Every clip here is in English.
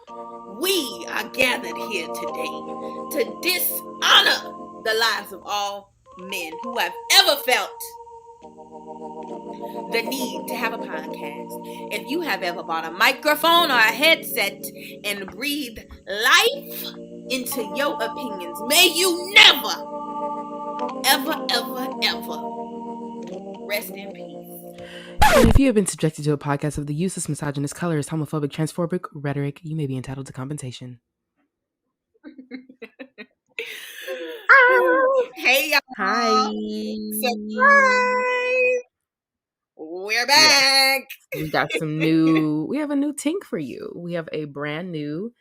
We are gathered here today to dishonor the lives of all men who have ever felt the need to have a podcast. If you have ever bought a microphone or a headset and breathed life into your opinions, may you never, ever, ever, ever rest in peace. And if you have been subjected to a podcast of the useless, misogynist, colorist, homophobic, transphobic rhetoric, you may be entitled to compensation. Hey, y'all. Hi. Surprise! We're back. Yes. We have a new tink for you. We have a brand new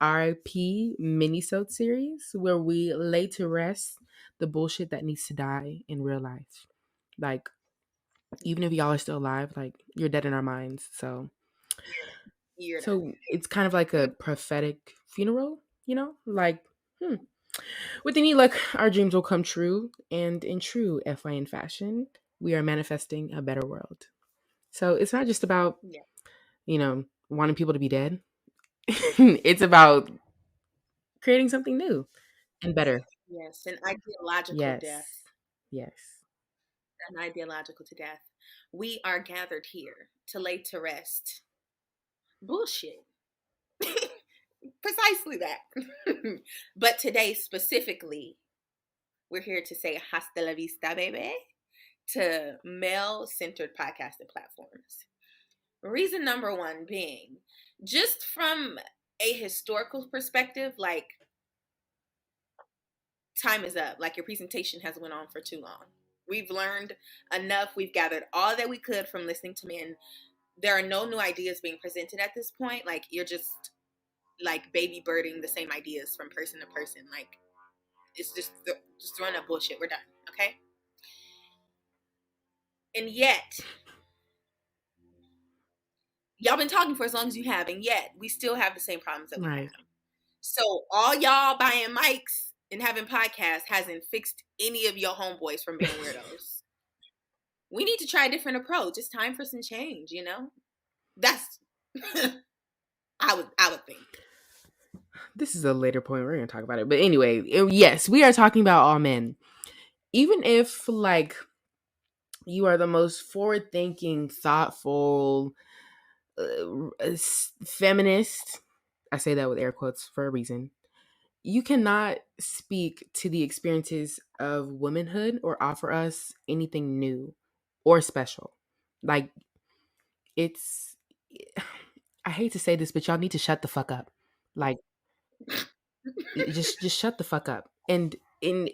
R.I.P. MINISODE series where we lay to rest the bullshit that needs to die in real life. Like, even if y'all are still alive, like, you're dead in our minds. So it's kind of like a prophetic funeral, you know? Like, with any luck, our dreams will come true. And in true FYN fashion, we are manifesting a better world. So it's not just about, wanting people to be dead. It's about creating something new and better. Yes, an ideological death. Yes. An ideological to death. We are gathered here to lay to rest bullshit. Precisely that. But today specifically, we're here to say hasta la vista, baby, to male-centered podcasting platforms. Reason number one being, just from a historical perspective, like, time is up. Like, your presentation has went on for too long. We've learned enough. We've gathered all that we could from listening to men. There are no new ideas being presented at this point. Like, you're just like baby birding the same ideas from person to person. Like, it's just throwing up bullshit. We're done. Okay. And yet, y'all been talking for as long as you have, and yet we still have the same problems that we have. So all y'all buying mics and having podcasts hasn't fixed any of your homeboys from being weirdos. We need to try a different approach. It's time for some change, you know? That's I would think. This is a later point. We're going to talk about it. But anyway, yes, we are talking about all men. Even if, like, you are the most forward-thinking, thoughtful, feminist, I say that with air quotes for a reason, you cannot speak to the experiences of womanhood or offer us anything new or special. Like, I hate to say this, but y'all need to shut the fuck up. Like, just shut the fuck up. And in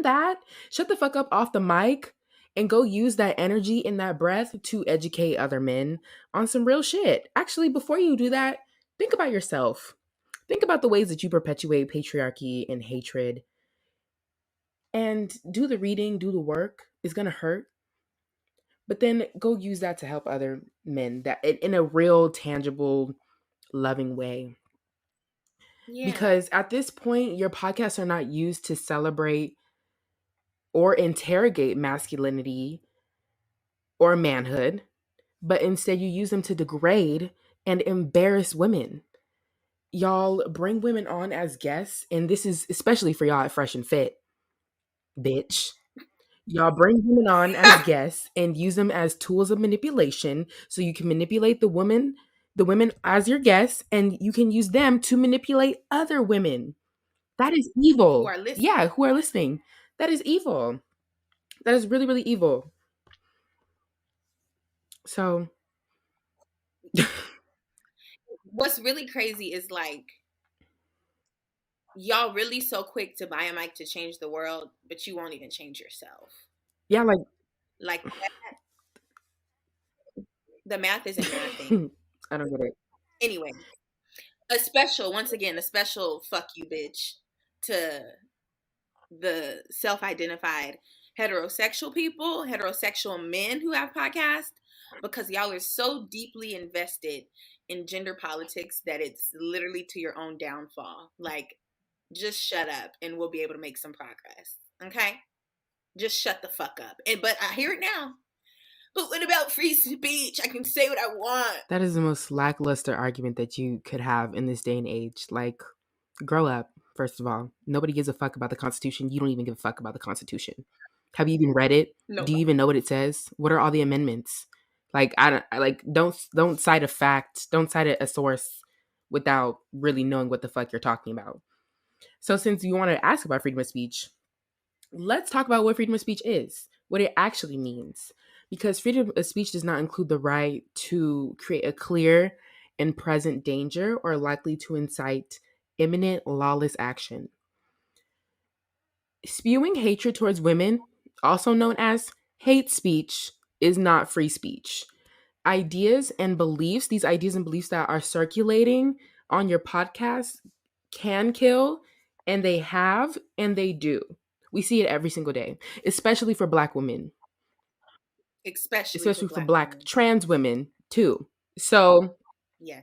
that, shut the fuck up off the mic and go use that energy and that breath to educate other men on some real shit. Actually, before you do that, think about yourself. Think about the ways that you perpetuate patriarchy and hatred. And do the reading, do the work. It's going to hurt. But then go use that to help other men that in a real, tangible, loving way. Yeah. Because at this point, your podcasts are not used to celebrate or interrogate masculinity or manhood, but instead you use them to degrade and embarrass women. Y'all bring women on as guests, and this is especially for y'all at Fresh and Fit, bitch. Y'all bring women on as guests and use them as tools of manipulation so you can manipulate the women as your guests, and you can use them to manipulate other women. That is evil. Who are listening. That is evil. That is really, really evil. So what's really crazy is, like, y'all really so quick to buy a mic to change the world, but you won't even change yourself. Yeah, like the math isn't mathing. I don't get it. Anyway, once again, a special fuck you, bitch, to the self-identified heterosexual people, heterosexual men who have podcasts, because y'all are so deeply invested in gender politics that it's literally to your own downfall. Like, just shut up and we'll be able to make some progress. Okay? Just shut the fuck up. But I hear it now. But what about free speech? I can say what I want. That is the most lackluster argument that you could have in this day and age. Like, grow up, first of all. Nobody gives a fuck about the Constitution. You don't even give a fuck about the Constitution. Have you even read it? Do Nobody. you even know what it says? What are all the amendments? Like, don't cite a fact, don't cite a source without really knowing what the fuck you're talking about. So since you want to ask about freedom of speech, let's talk about what freedom of speech is, what it actually means. Because freedom of speech does not include the right to create a clear and present danger or likely to incite imminent lawless action. Spewing hatred towards women, also known as hate speech, is not free speech. These ideas and beliefs that are circulating on your podcast can kill, and they have, and they do. We see it every single day, especially for Black women, Especially for especially for Black Black women. trans women too. So Yeah.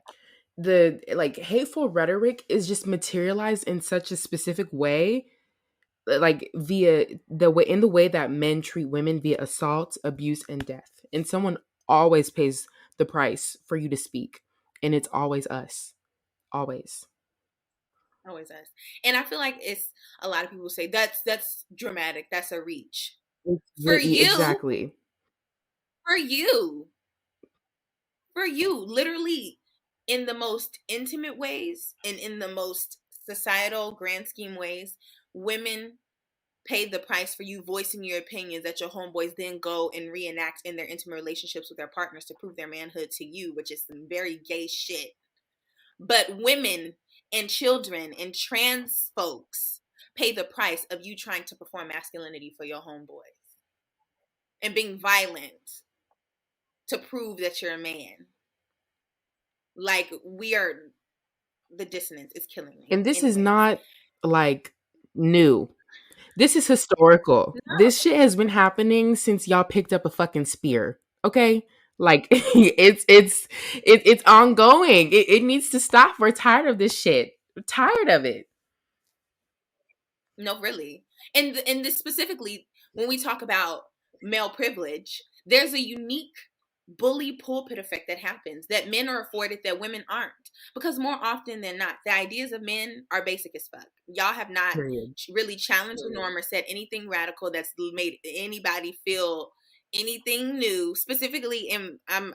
the like hateful rhetoric is just materialized in such a specific way, like via the way in the way that men treat women via assault, abuse, and death. And someone always pays the price for you to speak, and it's always us, always. Always us. And I feel like it's a lot of people say that's dramatic. That's a reach. For you, Exactly. for you, for you, literally in the most intimate ways and in the most societal grand scheme ways, women pay the price for you voicing your opinions that your homeboys then go and reenact in their intimate relationships with their partners to prove their manhood to you, which is some very gay shit. But women and children and trans folks pay the price of you trying to perform masculinity for your homeboys and being violent to prove that you're a man. Like, we are, the dissonance is killing me. And this is Anyways. not like new. This is historical. No, This shit has been happening since y'all picked up a fucking spear. Okay? Like it's ongoing. It needs to stop. We're tired of this shit. We're tired of it. no, really. And this specifically, when we talk about male privilege, there's a unique bully pulpit effect that happens that men are afforded that women aren't, because more often than not the ideas of men are basic as fuck. Y'all have not Period. really challenged the norm or said anything radical that's made anybody feel anything new. Specifically, in I'm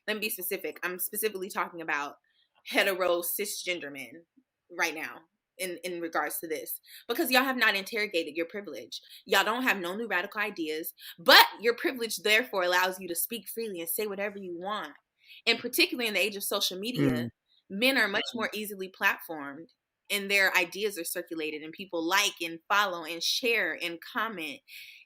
let me be specific, I'm specifically talking about hetero cisgender men right now in regards to this, because y'all have not interrogated your privilege. Y'all don't have no new radical ideas, but your privilege therefore allows you to speak freely and say whatever you want. And particularly in the age of social media, men are much more easily platformed, and their ideas are circulated and people like and follow and share and comment,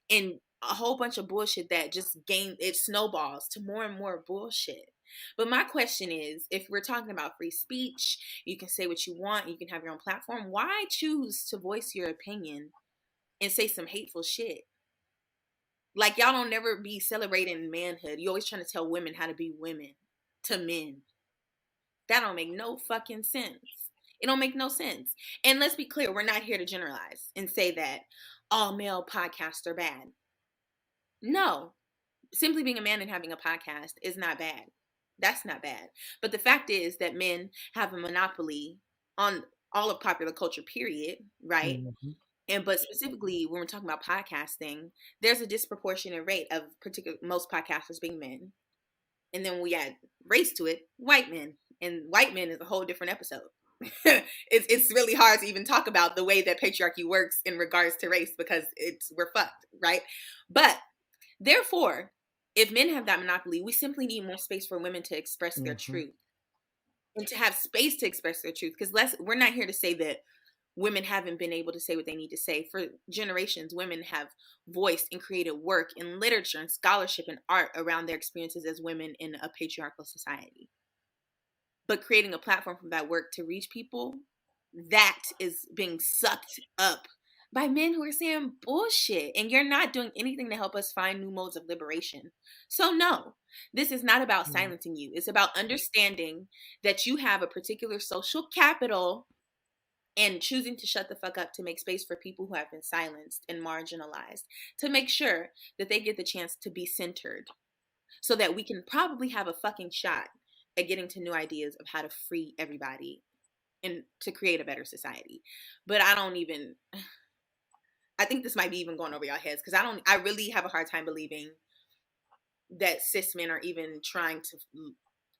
and a whole bunch of bullshit that just it snowballs to more and more bullshit. But my question is, if we're talking about free speech, you can say what you want, you can have your own platform, why choose to voice your opinion and say some hateful shit? Like, y'all don't never be celebrating manhood. You always trying to tell women how to be women to men. That don't make no fucking sense. It don't make no sense. And let's be clear, we're not here to generalize and say that all male podcasts are bad. No. Simply being a man and having a podcast is not bad. That's not bad. But the fact is that men have a monopoly on all of popular culture, period, right? Mm-hmm. And but specifically when we're talking about podcasting, there's a disproportionate rate of most podcasters being men. And then we add race to it, white men. And white men is a whole different episode. It's really hard to even talk about the way that patriarchy works in regards to race, because we're fucked, right? But therefore, if men have that monopoly, we simply need more space for women to express their truth and to have space to express their truth. Because we're not here to say that women haven't been able to say what they need to say. For generations, women have voiced and created work in literature and scholarship and art around their experiences as women in a patriarchal society. But creating a platform for that work to reach people, that is being sucked up by men who are saying bullshit, and you're not doing anything to help us find new modes of liberation. So no, this is not about silencing you. It's about understanding that you have a particular social capital and choosing to shut the fuck up to make space for people who have been silenced and marginalized, to make sure that they get the chance to be centered. so that we can probably have a fucking shot at getting to new ideas of how to free everybody and to create a better society. But I think this might be even going over y'all heads because I really have a hard time believing that cis men are even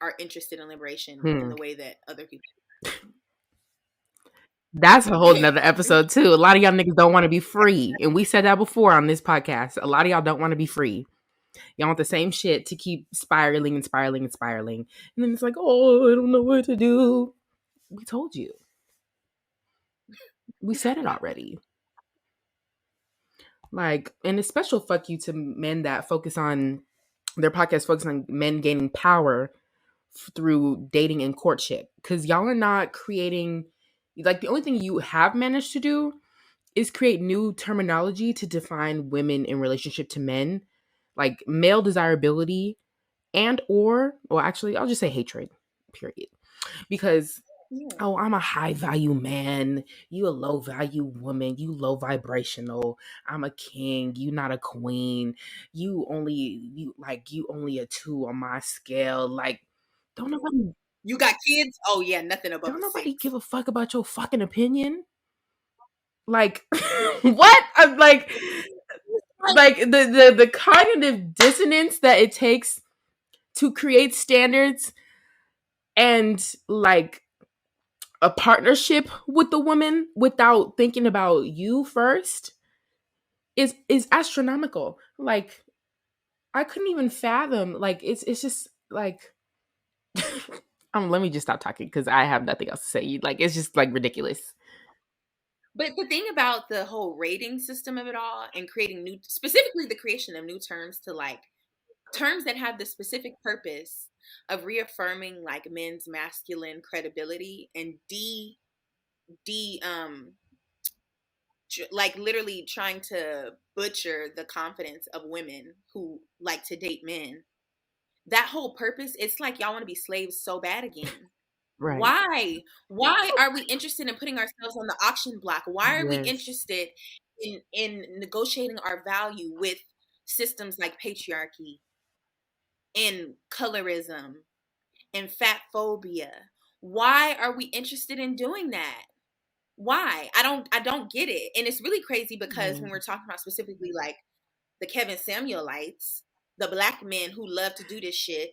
are interested in liberation in the way that other people. That's a whole nother episode too. A lot of y'all niggas don't want to be free. And we said that before on this podcast. A lot of y'all don't want to be free. Y'all want the same shit to keep spiraling and spiraling and spiraling. And then it's like, oh, I don't know what to do. We told you. We said it already. Like, and a special fuck you to men that focus on their podcast, focus on men gaining power through dating and courtship. Because y'all are not creating, like, the only thing you have managed to do is create new terminology to define women in relationship to men, like male desirability and or, well, actually, I'll just say hatred, period. Because oh, I'm a high value man. You a low value woman. You low vibrational. I'm a king. You not a queen. You only a 2 on my scale. Like, don't nobody You got kids? Oh yeah, nothing above don't a nobody 6. give a fuck about your fucking opinion. Like, what? I'm like the cognitive dissonance that it takes to create standards and like a partnership with the woman without thinking about you first is astronomical. Like, I couldn't even fathom. Like, it's just like let me just stop talking because I have nothing else to say. Like, it's just like ridiculous. But the thing about the whole rating system of it all and creating specifically the creation of new terms to like terms that have the specific purpose of reaffirming like men's masculine credibility and like literally trying to butcher the confidence of women who like to date men. That whole purpose, it's like y'all want to be slaves so bad again. Right. Why are we interested in putting ourselves on the auction block? Why are we Yes. interested in negotiating our value with systems like patriarchy and colorism and fat phobia? Why are we interested in doing that? Why? I don't get it. And it's really crazy because when we're talking about specifically like the Kevin Samuelites, the black men who love to do this shit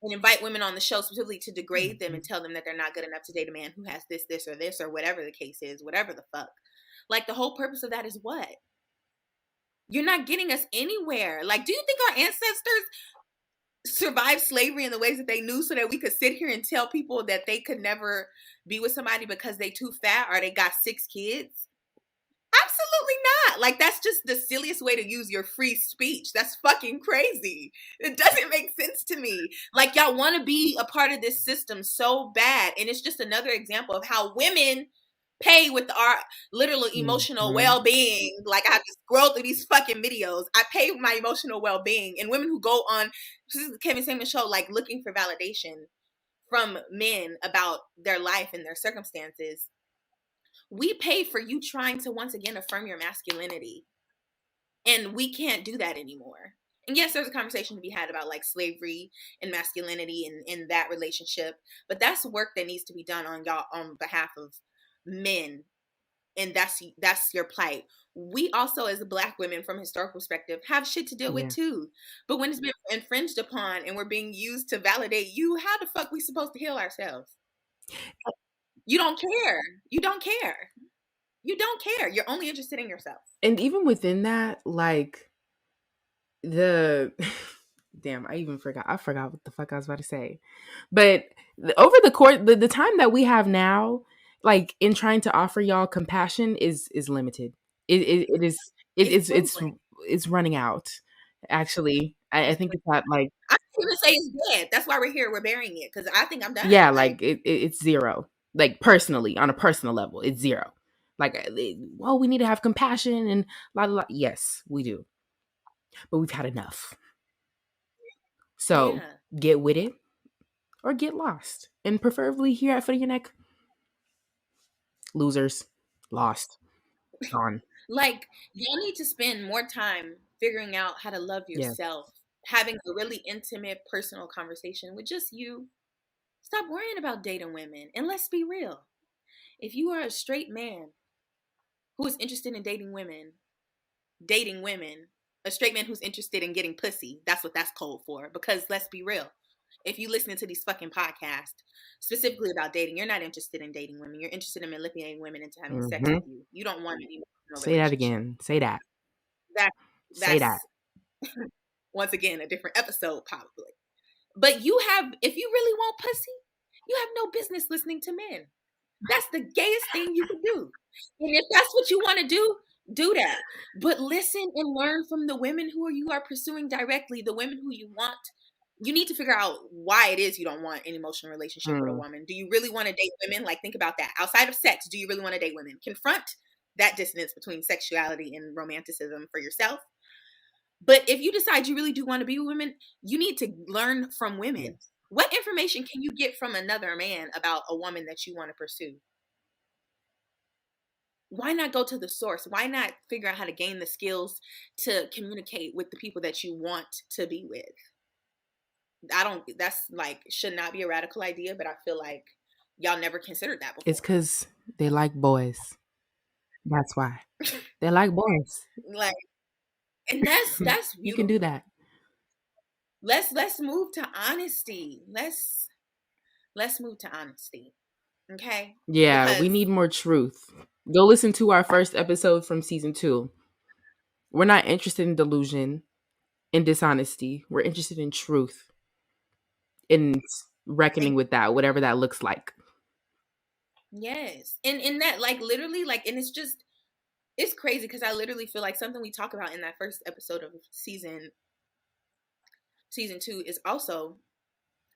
and invite women on the show specifically to degrade them and tell them that they're not good enough to date a man who has this or whatever the case is, whatever the fuck. Like the whole purpose of that is what? You're not getting us anywhere. Like, do you think our ancestors survived slavery in the ways that they knew so that we could sit here and tell people that they could never be with somebody because they too fat or they got 6 kids? Absolutely not. Like, that's just the silliest way to use your free speech. That's fucking crazy. It doesn't make sense to me. Like, y'all want to be a part of this system so bad. And it's just another example of how women pay with our literal emotional well-being. Like, I have to scroll through these fucking videos. I pay with my emotional well-being. And women who go on, this is the Kevin Samuel show, like looking for validation from men about their life and their circumstances. We pay for you trying to once again affirm your masculinity. And we can't do that anymore. And yes, there's a conversation to be had about like slavery and masculinity and in that relationship. But that's work that needs to be done on y'all on behalf of men. And that's your plight. We also, as Black women, from a historical perspective, have shit to deal with too. But when it's been infringed upon and we're being used to validate you, how the fuck we supposed to heal ourselves? You don't care. You don't care. You don't care. You're only interested in yourself. And even within that, like the damn, I forgot what the fuck I was about to say. But over the course, the time that we have now, like in trying to offer y'all compassion is limited. It is it's running out. Actually, I think it's not like I can't even say it's dead. That's why we're here. We're burying it because I think I'm done. yeah, like it's zero. Like personally, on a personal level, it's zero. Like, well, we need to have compassion and la la la. Yes, we do, but we've had enough. So get with it or get lost, and preferably here at Foot of Your Neck. Losers, lost, gone. Like, y'all need to spend more time figuring out how to love Yeah. yourself having a really intimate, personal conversation with just you. Stop worrying about dating women. And let's be real. If you are a straight man who is interested in dating women, a straight man who's interested in getting pussy, that's what that's code for. Because let's be real. If you listening to these fucking podcasts specifically about dating, you're not interested in dating women. You're interested in manipulating women into having sex with you. You don't want any Say that relationship. again. Say that. That Say that. that's once again a different episode probably. But you have, if you really want pussy, you have no business listening to men. That's the gayest thing you can do. And if that's what you want to do that. But listen and learn from the women who you are pursuing directly, the women who you want. You need to figure out why it is you don't want an emotional relationship with a woman. Do you really want to date women? Like, think about that. Outside of sex, do you really want to date women? Confront that dissonance between sexuality and romanticism for yourself. But if you decide you really do want to be with women, you need to learn from women. Yes. What information can you get from another man about a woman that you want to pursue? Why not go to the source? Why not figure out how to gain the skills to communicate with the people that you want to be with? That's like, should not be a radical idea, but I feel like y'all never considered that before. It's because they like boys. That's why. They like boys. Like, and that's beautiful. You can do that. Let's move to honesty. Let's move to honesty. Okay? Yeah, Because we need more truth. Go listen to our first episode from season 2. We're not interested in delusion and dishonesty. We're interested in truth and reckoning with that, whatever that looks like. Yes. And that, like, literally, like, and it's crazy because I literally feel like something we talk about in that first episode of season 2 is also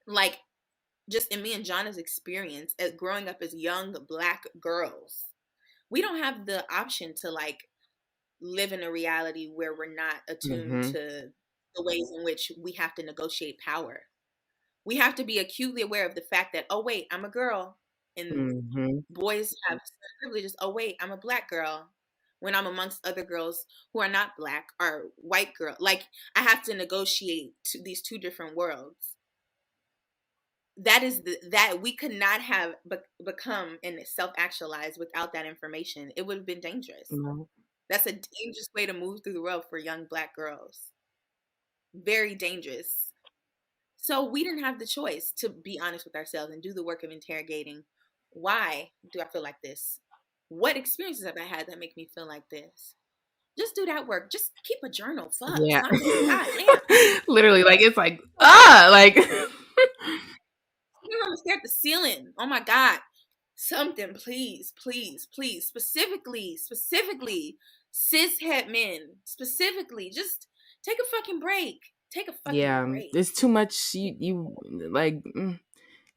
like, just in me and Jonna's experience as growing up as young Black girls, we don't have the option to like live in a reality where we're not attuned to the ways in which we have to negotiate power. We have to be acutely aware of the fact that, oh wait, I'm a girl, and boys have privileges. Oh wait, I'm a Black girl, when I'm amongst other girls who are not Black or white girl. Like, I have to negotiate these two different worlds. That is that we could not have become and self-actualized without that information. It would have been dangerous. That's a dangerous way to move through the world for young Black girls. Very dangerous. So we didn't have the choice to be honest with ourselves and do the work of interrogating. Why do I feel like this? What experiences have I had that make me feel like this? Just do that work. Just keep a journal. Fuck. Yeah. God damn. Literally, like, it's like, like. You're gonna stare at the ceiling. Oh my God. Something, please, please, please. Specifically, cishet men. Specifically, just take a fucking break. Take a fucking break. There's too much. You like,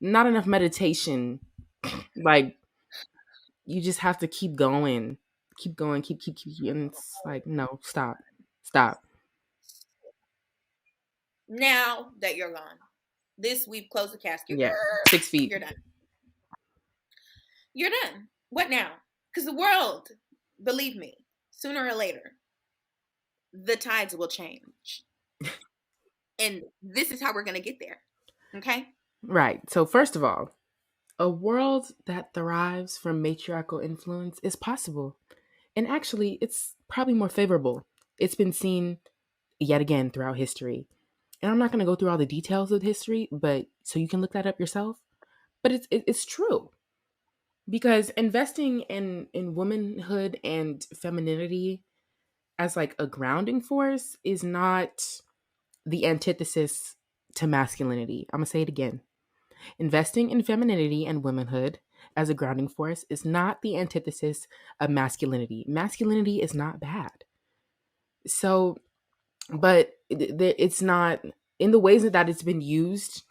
not enough meditation. Like, you just have to keep going, keep, and it's like, no, stop. Now that you're gone, we've closed the casket. Yeah, 6 feet. You're done. You're done. What now? Because the world, believe me, sooner or later, the tides will change. And this is how we're going to get there. Okay? Right. So first of all, a world that thrives from matriarchal influence is possible. And actually, it's probably more favorable. It's been seen yet again throughout history. And I'm not going to go through all the details of history, but so you can look that up yourself. But it's true. Because investing in womanhood and femininity as like a grounding force is not the antithesis to masculinity. I'm going to say it again. Investing in femininity and womanhood as a grounding force is not the antithesis of masculinity. Masculinity is not bad. So, but it's not, in the ways that it's been used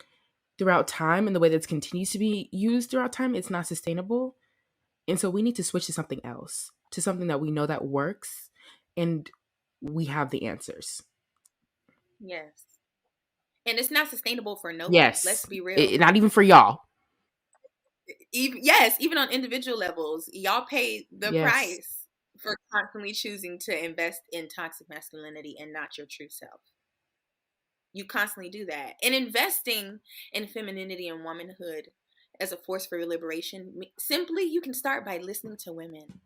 throughout time and the way that it continues to be used throughout time, it's not sustainable. And so we need to switch to something else, to something that we know that works and we have the answers. Yes. And it's not sustainable for nobody. Yes. Let's be real. Not even for y'all. Even on individual levels, y'all pay the price for constantly choosing to invest in toxic masculinity and not your true self. You constantly do that. And investing in femininity and womanhood as a force for your liberation, simply you can start by listening to women.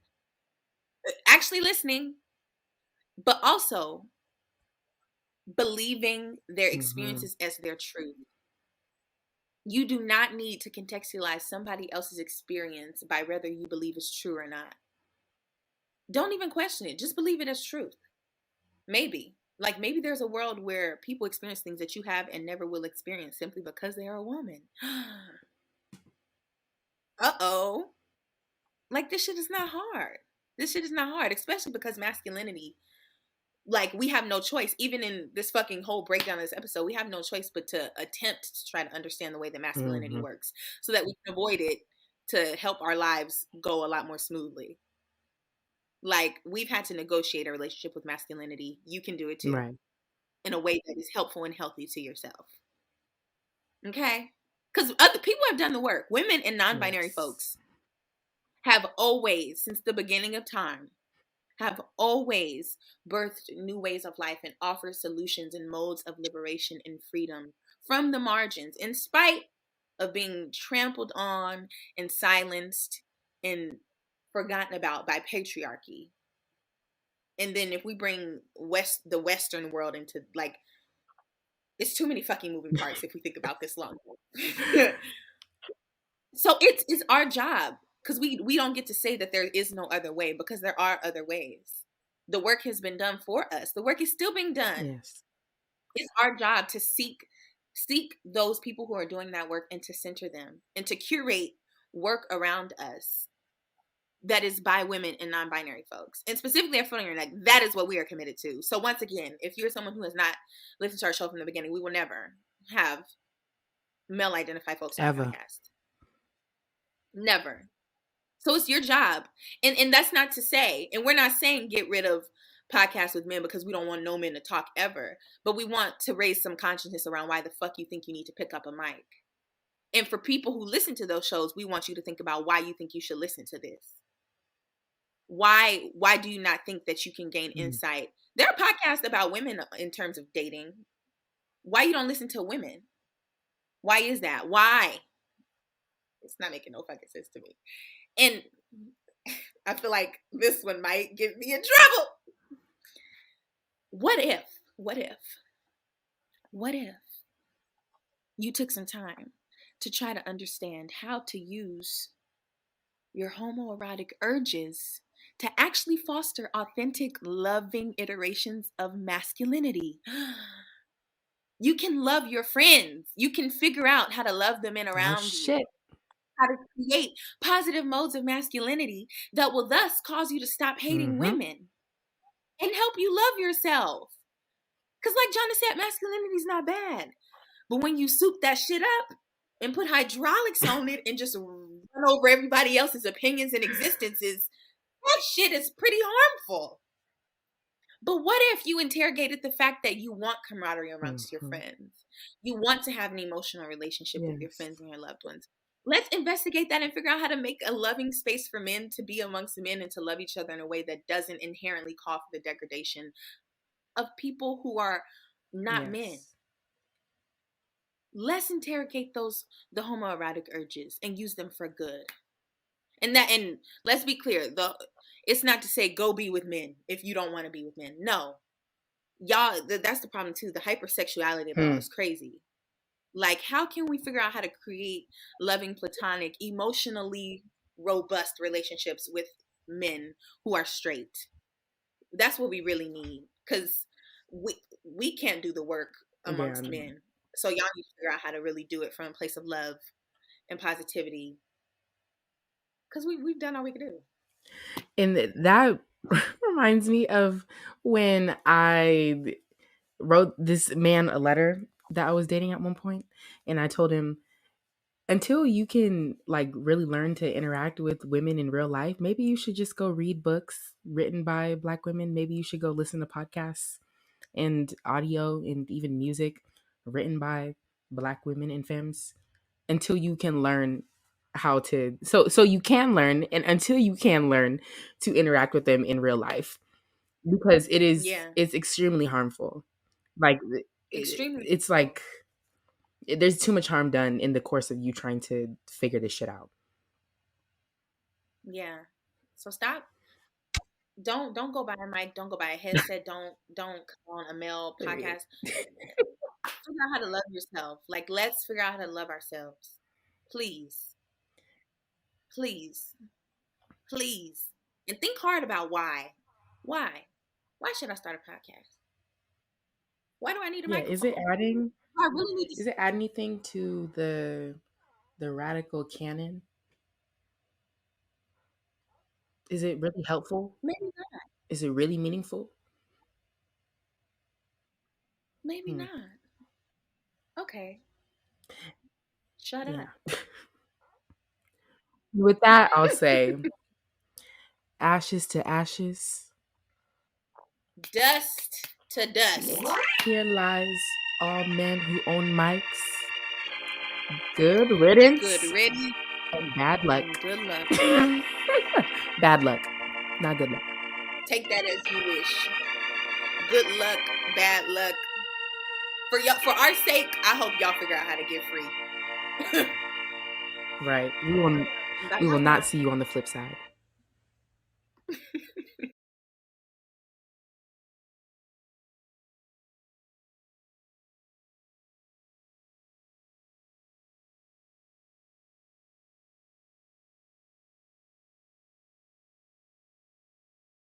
Actually listening, but also believing their experiences as their truth. You do not need to contextualize somebody else's experience by whether you believe it's true or not. Don't even question it. Just believe it as truth. Maybe. Like maybe there's a world where people experience things that you have and never will experience simply because they are a woman. Uh-oh. Like this shit is not hard. This shit is not hard, especially because masculinity, like we have no choice. Even in this fucking whole breakdown of this episode, we have no choice but to attempt to try to understand the way that masculinity works so that we can avoid it to help our lives go a lot more smoothly. Like we've had to negotiate a relationship with masculinity. You can do it too. Right. In a way that is helpful and healthy to yourself. Okay? Because other people have done the work. Women and non-binary folks have always, since the beginning of time, have always birthed new ways of life and offered solutions and modes of liberation and freedom from the margins, in spite of being trampled on and silenced and forgotten about by patriarchy. And then if we bring the Western world into, like, it's too many fucking moving parts if we think about this long. So it's our job, because we don't get to say that there is no other way, because there are other ways. The work has been done for us. The work is still being done. Yes. It's our job to seek those people who are doing that work and to center them and to curate work around us that is by women and non-binary folks. And specifically at Foot on Your Neck, that is what we are committed to. So once again, if you're someone who has not listened to our show from the beginning, we will never have male-identified folks on our podcast. Never. So it's your job. And that's not to say, and we're not saying get rid of podcasts with men because we don't want no men to talk ever, but we want to raise some consciousness around why the fuck you think you need to pick up a mic. And for people who listen to those shows, we want you to think about why you think you should listen to this. Why do you not think that you can gain insight? There are podcasts about women in terms of dating. Why you don't listen to women? Why is that? Why? It's not making no fucking sense to me. And I feel like this one might get me in trouble. What if you took some time to try to understand how to use your homoerotic urges to actually foster authentic, loving iterations of masculinity? You can love your friends. You can figure out how to love the men around you. How to create positive modes of masculinity that will thus cause you to stop hating women and help you love yourself. Because like Johnny said, masculinity is not bad. But when you soup that shit up and put hydraulics on it and just run over everybody else's opinions and existences, that shit is pretty harmful. But what if you interrogated the fact that you want camaraderie amongst your friends? You want to have an emotional relationship with your friends and your loved ones. Let's investigate that and figure out how to make a loving space for men to be amongst men and to love each other in a way that doesn't inherently call for the degradation of people who are not men. Let's interrogate the homoerotic urges and use them for good. And let's be clear, it's not to say go be with men if you don't want to be with men. No. Y'all, that's the problem too. The hypersexuality of it all is crazy. Like, how can we figure out how to create loving, platonic, emotionally robust relationships with men who are straight? That's what we really need, because we can't do the work amongst men. So y'all need to figure out how to really do it from a place of love and positivity, because we've done all we can do. And that reminds me of when I wrote this man a letter that I was dating at one point, and I told him, until you can like really learn to interact with women in real life, maybe you should just go read books written by Black women. Maybe you should go listen to podcasts and audio and even music written by Black women and femmes, until you can learn how to so you can learn, and until you can learn to interact with them in real life, because it's extremely harmful. Like Extremely. it's like there's too much harm done in the course of you trying to figure this shit out. Yeah. So stop. Don't go buy a mic. Don't go buy a headset. Don't come on a male podcast. Figure out how to love yourself. Like, let's figure out how to love ourselves. Please, please, please, and think hard about why. Why? Why should I start a podcast? Why do I need a Yeah, microphone? I really need to. is it add anything to the radical canon? Is it really helpful? Maybe not. Is it really meaningful? Maybe Hmm. not. Okay. Shut Yeah. up. With that, I'll say ashes to ashes. Dust to dust. Here lies all men who own mics. Good riddance Good riddance and bad luck. and good luck. Bad luck, not good luck. Take that as you wish. Good luck, bad luck. For our sake, I hope y'all figure out how to get free. Right. We will not see you on the flip side.